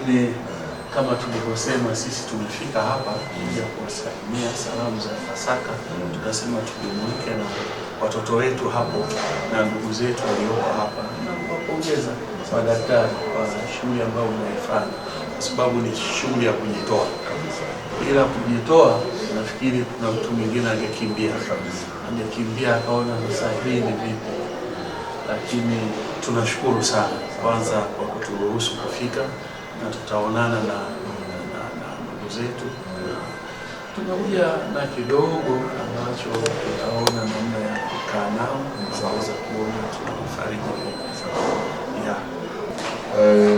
lakini kama tulivyosema, sisi tumefika hapa kuja kuwasalimia salamu za Pasaka. Tukasema tujumuike na watoto wetu hapo na ndugu zetu walioko hapa na kuwapongeza madaktari kwa shughuli ambayo mnaifanya, kwa sababu ni shughuli ya kujitoa. Bila kujitoa, nafikiri kuna mtu mwingine angekimbia akaona sasa hii ni vipi. Lakini tunashukuru sana kwanza kwa kuturuhusu kufika, na tutaonana na ndugu zetu. Tunakuja na kidogo ambacho tutaona namna ya kukaa nao, tunaweza kuona tunafariji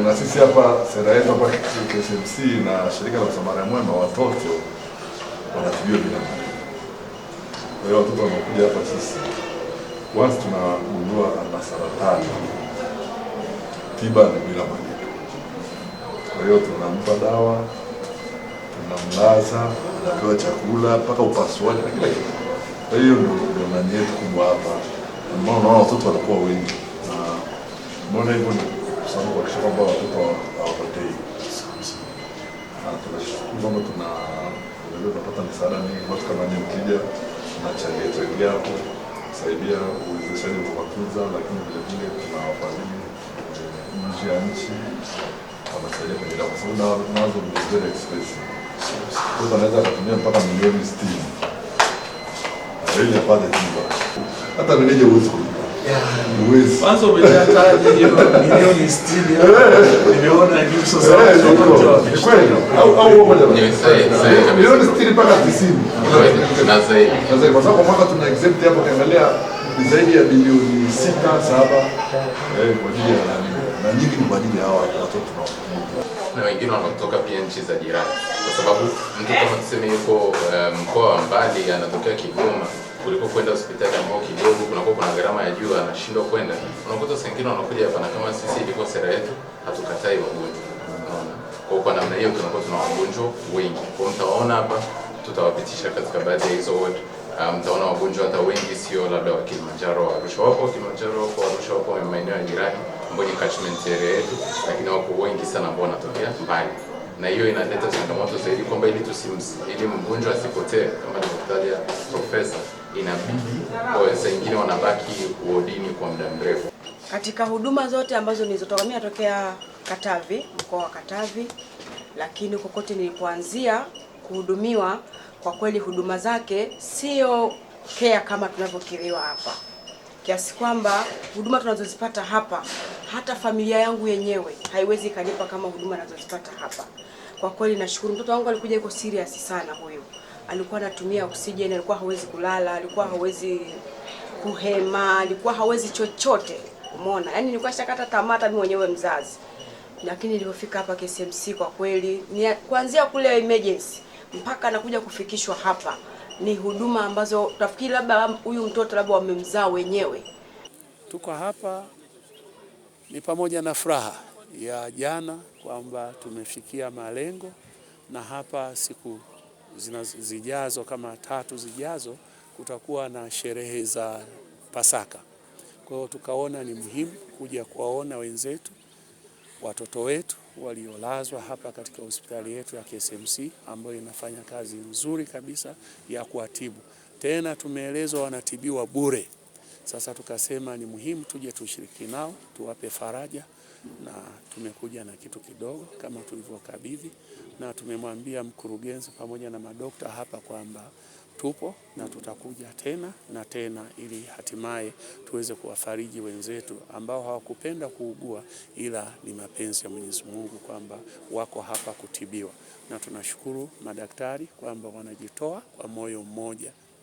na sisi hapa sera yetu hapa KSMC na shirika la Msamaria Mwema, watoto wanatibiwa bila malipo. Kwa hiyo watoto wanakuja hapa, sisi once tunagundua ana saratani, tiba ni bila malipo. Kwa hiyo tunampa dawa, tunamlaza, anapewa chakula mpaka upasuaji na kila kitu. Kwa hiyo ndio nani yetu kubwa hapa. Unaona watoto wanakuwa wengi, na mbona hivyo ni sababu kuhakikisha kwamba watoto hawapotei. Tunashukuru kwamba tunapata misaada mingi. Watu kama nyinyi mkija tunachangia hapo kusaidia uwezeshaji wa matunza, lakini vile vile tunawafadhili nje ya nchi wanasaidia kwenye dawa, kwa sababu nazo ni very expensive. Kwa anaweza kutumia mpaka milioni 60 ili apate tiba. Hata meneja uwezo uwezi. Kwanza umejataja hiyo milioni 60. Nimeona juu sasa. Kweli au moja milioni 60 mpaka 90. Na zaidi. Kwa sababu mwaka tuna exempt hapo, kiangalia ni zaidi ya bilioni 6 7 kwa ajili ya na nyingi ni kwa ajili ya hao watoto tunao. Na wengine wanatoka pia nchi za jirani, kwa sababu mtu kama tuseme yuko mkoa wa mbali, anatokea Kigoma, kuliko kwenda hospitali ambao kidogo kuna gharama ya juu, anashindwa kwenda. Unakuta wengine wanakuja hapa, na kama sisi ilikuwa sera yetu hatukatai wagonjwa. Unaona, kwa namna hiyo tunakuwa tuna wagonjwa wengi. Kwa mtaona hapa tutawapitisha katika baadhi ya hizo ward. Mtaona wagonjwa hata wengi sio labda wa Kilimanjaro, wa Arusha. Wapo Kilimanjaro, wapo Arusha, wapo maeneo ya jirani ambao ni catchment area yetu, lakini wapo wengi sana ambao wanatokea mbali. Na hiyo inaleta changamoto zaidi kwamba ili mgonjwa asipotee, kama alivyotaja profesa, inabidi kwa saa nyingine wanabaki wodini kwa muda mrefu. Katika huduma zote ambazo nilizotoka, mimi natokea Katavi, mkoa wa Katavi, lakini kokote nilipoanzia kuhudumiwa, kwa kweli huduma zake sio care kama tunavyokiriwa hapa, kiasi kwamba huduma tunazozipata hapa hata familia yangu yenyewe haiwezi kanipa kama huduma ninazozipata hapa. Kwa kweli nashukuru. Mtoto wangu alikuja yuko serious sana, huyo alikuwa anatumia oxygen, alikuwa hawezi kulala, alikuwa hawezi kuhema, alikuwa hawezi chochote. Umeona, yani nilikuwa shakata tamaa mimi mwenyewe mzazi. Lakini nilipofika hapa KSMC, kwa kweli kuanzia kule emergency mpaka anakuja kufikishwa hapa, ni huduma ambazo tafikiri labda huyu mtoto labda wamemzaa wenyewe. Tuko hapa ni pamoja na furaha ya jana kwamba tumefikia malengo, na hapa siku zijazo kama 3 zijazo kutakuwa na sherehe za Pasaka. Kwa hiyo tukaona ni muhimu kuja kuwaona wenzetu, watoto wetu waliolazwa hapa katika hospitali yetu ya KSMC ambayo inafanya kazi nzuri kabisa ya kuwatibu. Tena tumeelezwa wanatibiwa bure. Sasa tukasema ni muhimu tuje tushiriki nao, tuwape faraja, na tumekuja na kitu kidogo kama tulivyokabidhi, na tumemwambia mkurugenzi pamoja na madokta hapa kwamba tupo na tutakuja tena na tena, ili hatimaye tuweze kuwafariji wenzetu ambao hawakupenda kuugua, ila ni mapenzi ya Mwenyezi Mungu kwamba wako hapa kutibiwa. Na tunashukuru madaktari kwamba wanajitoa kwa moyo mmoja.